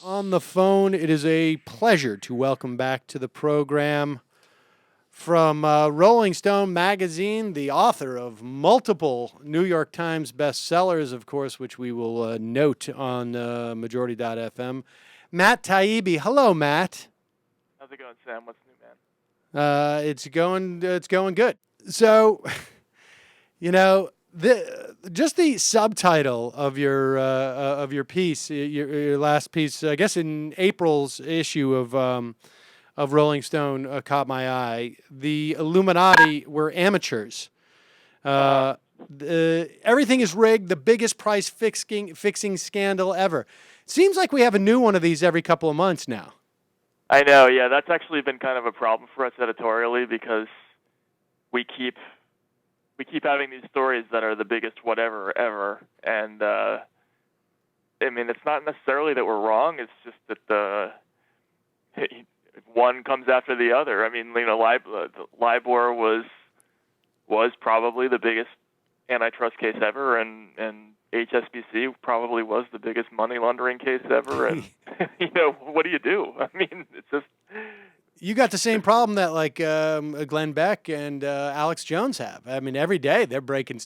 on the phone. It is a pleasure to welcome back to the program from Rolling Stone magazine, the author of multiple New York Times bestsellers, of course, which we will note on Majority.fm, Matt Taibbi. Hello, Matt. How's it going, Sam? What's new, man? It's going good. So, just the subtitle of your piece, your last piece, I guess in April's issue of Rolling Stone, caught my eye. The Illuminati were amateurs. Everything is rigged. The biggest price fixing scandal ever. Seems like we have a new one of these every couple of months now. I know, yeah. That's actually been kind of a problem for us editorially because we keep having these stories that are the biggest whatever ever, and I mean, it's not necessarily that we're wrong. It's just that one comes after the other. I mean, LIBOR was probably the biggest antitrust case ever, and HSBC probably was the biggest money laundering case ever. And what do you do? I mean, it's just. You got the same problem that Glenn Beck and Alex Jones have. I mean, every day they're breaking.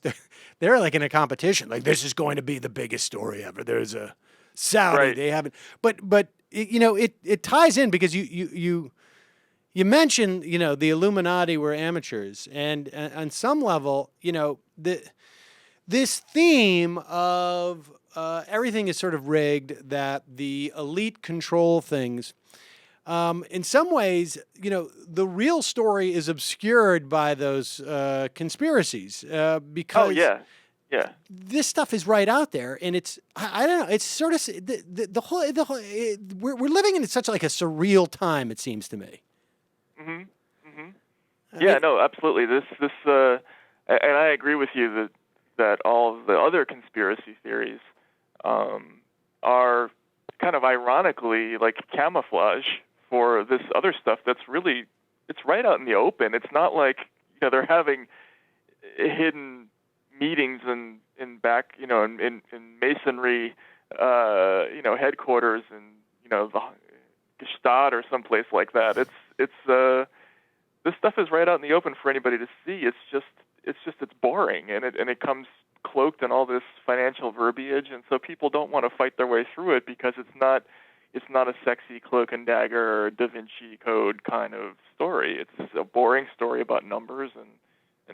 They're like in a competition. Like, this is going to be the biggest story ever. There's a Saudi. Right. They haven't. But it ties in because you mentioned the Illuminati were amateurs, and on some level this theme of everything is sort of rigged, that the elite control things. In some ways, the real story is obscured by those conspiracies because this stuff is right out there, and it's I don't know. It's sort of the whole we're living in such like a surreal time. It seems to me. No, absolutely. This and I agree with you that all of the other conspiracy theories are kind of ironically like camouflage for this other stuff that's really, it's right out in the open. It's not like, they're having hidden meetings in back, in masonry, headquarters in, the Gestad or someplace like that. This stuff is right out in the open for anybody to see. It's boring, and it comes cloaked in all this financial verbiage, and so people don't want to fight their way through it because it's not a sexy cloak and dagger or Da Vinci Code kind of story. It's a boring story about numbers and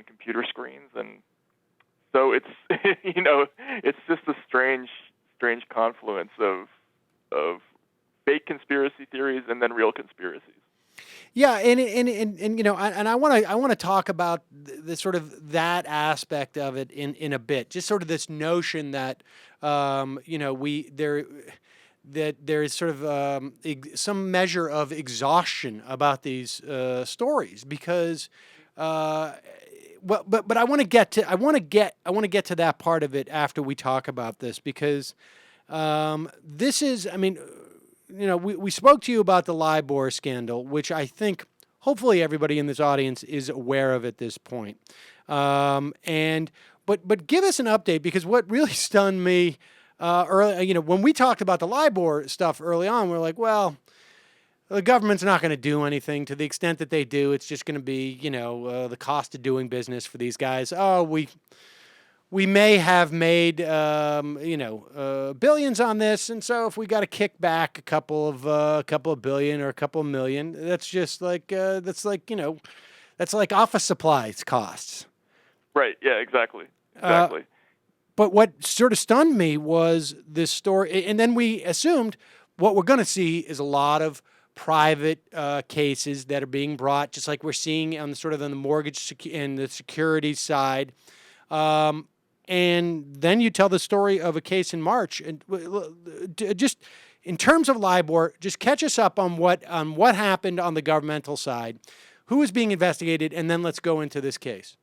computer screens, and so it's it's just a strange confluence of fake conspiracy theories and then real conspiracies. Yeah, and I want to talk about the sort of that aspect of it in a bit. Just sort of this notion that that there is sort of some measure of exhaustion about these stories because, but I want to get to that part of it after we talk about this because this is, I mean, we spoke to you about the LIBOR scandal, which I think hopefully everybody in this audience is aware of at this point, but give us an update because what really stunned me. Early, when we talked about the LIBOR stuff early on, we were like, well, the government's not going to do anything. To the extent that they do, it's just going to be, the cost of doing business for these guys. Oh, we may have made, billions on this, and so if we got to kick back a couple of billion or a couple of million, that's just like that's like office supplies costs. Right. Yeah. Exactly. But what sort of stunned me was this story, and then we assumed what we're going to see is a lot of private cases that are being brought, just like we're seeing on the mortgage and the securities side. And then you tell the story of a case in March, and just in terms of LIBOR, just catch us up on what happened on the governmental side, who is being investigated, and then let's go into this case.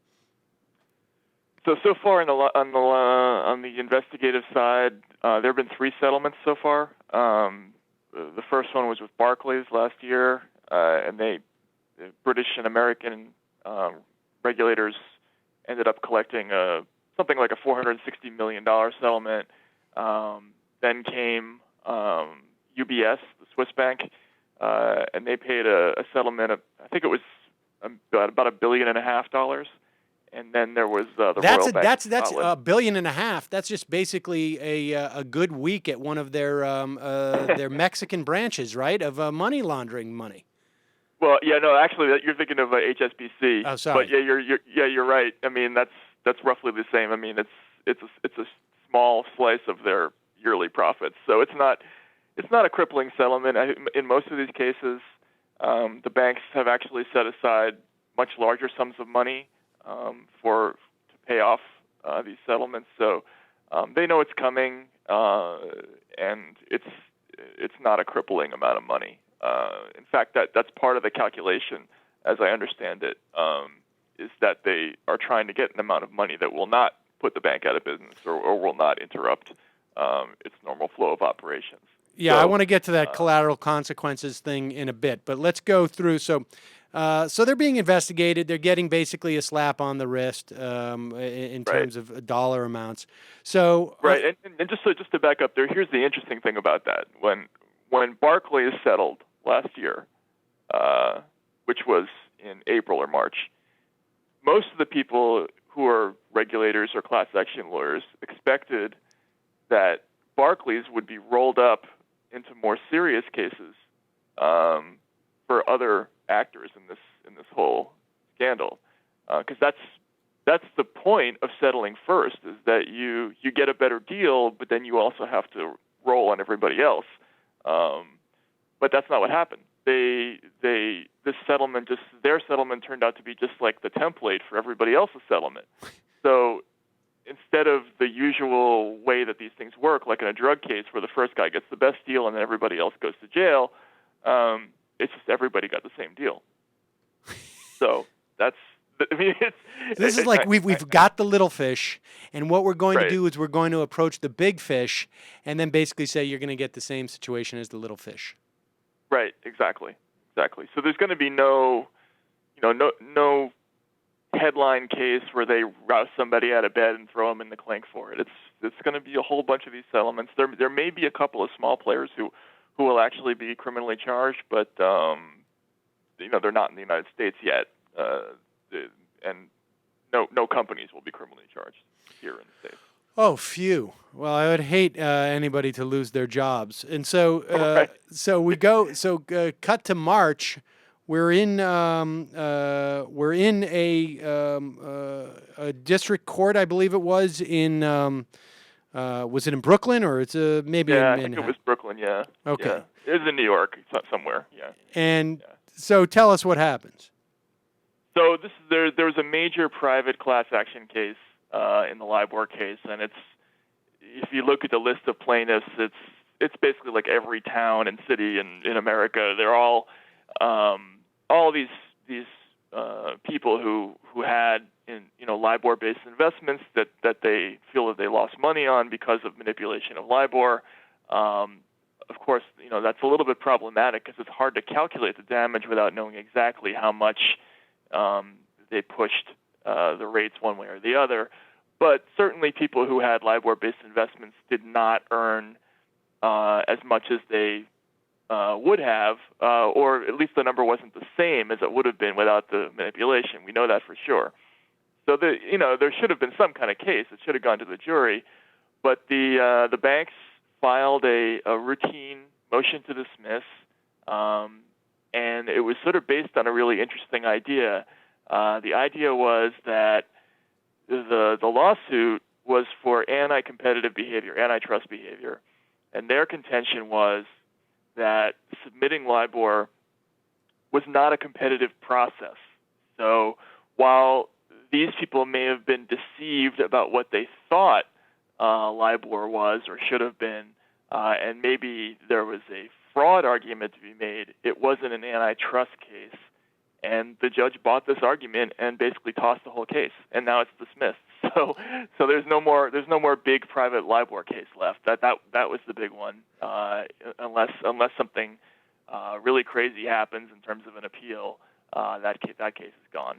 So far on the investigative side, there have been 3 settlements so far. The first one was with Barclays last year, and the British and American regulators ended up collecting something like a $460 million settlement. Then came UBS, the Swiss bank, and they paid a settlement of, I think it was about $1.5 billion. And then there was the Royal Bank of that's Scotland. $1.5 billion. That's just basically a good week at one of their Mexican branches, right? Of money laundering money. Well, yeah, no, actually, you're thinking of HSBC. Oh, sorry. But you're right. I mean, that's roughly the same. I mean, it's a small slice of their yearly profits. So it's not a crippling settlement. In most of these cases, the banks have actually set aside much larger sums of money to pay off these settlements. So they know it's coming, and it's not a crippling amount of money. In fact, that's part of the calculation, as I understand it, is that they are trying to get an amount of money that will not put the bank out of business or will not interrupt its normal flow of operations. Yeah, So, I want to get to that collateral consequences thing in a bit, but let's go through. So they're being investigated. They're getting basically a slap on the wrist in terms of dollar amounts. So right, and just to back up there, here's the interesting thing about that. When Barclays settled last year, which was in April or March, most of the people who are regulators or class action lawyers expected that Barclays would be rolled up into more serious cases for other actors in this whole scandal, because that's the point of settling first, is that you get a better deal, but then you also have to roll on everybody else. But that's not what happened. Their settlement turned out to be just like the template for everybody else's settlement. So instead of the usual way that these things work, like in a drug case where the first guy gets the best deal and then everybody else goes to jail, it's just everybody got the same deal. So this is like we've got the little fish, and what we're going to do is we're going to approach the big fish, and then basically say you're going to get the same situation as the little fish. Right. Exactly. So there's going to be no headline case where they rouse somebody out of bed and throw them in the clink for it. It's going to be a whole bunch of these settlements. There may be a couple of small players who will actually be criminally charged, but they're not in the United States yet, and no companies will be criminally charged here in the States. Oh, phew. Well, I would hate anybody to lose their jobs. And so cut to March. We're in a district court, I believe it was was it in Brooklyn, or it's maybe in Manhattan? I think it was Brooklyn. Yeah. Okay. Yeah. It was in New York somewhere. Yeah. And so tell us what happens. So there was a major private class action case in the LIBOR case, and if you look at the list of plaintiffs, it's basically like every town and city in America. They're all these people who had LIBOR-based investments that they feel that they lost money on because of manipulation of LIBOR. Of course, that's a little bit problematic because it's hard to calculate the damage without knowing exactly how much they pushed the rates one way or the other. But certainly people who had LIBOR-based investments did not earn as much as they would have, or at least the number wasn't the same as it would have been without the manipulation. We know that for sure. So there should have been some kind of case. It should have gone to the jury. But the banks filed a routine motion to dismiss, and it was sort of based on a really interesting idea. The idea was that the lawsuit was for anti-competitive behavior, antitrust behavior, and their contention was that submitting LIBOR was not a competitive process. So while these people may have been deceived about what they thought LIBOR was or should have been, and maybe there was a fraud argument to be made, it wasn't an antitrust case. And the judge bought this argument and basically tossed the whole case, and now it's dismissed. So there's no more big private LIBOR case left. That was the big one, unless something really crazy happens in terms of an appeal. That case is gone.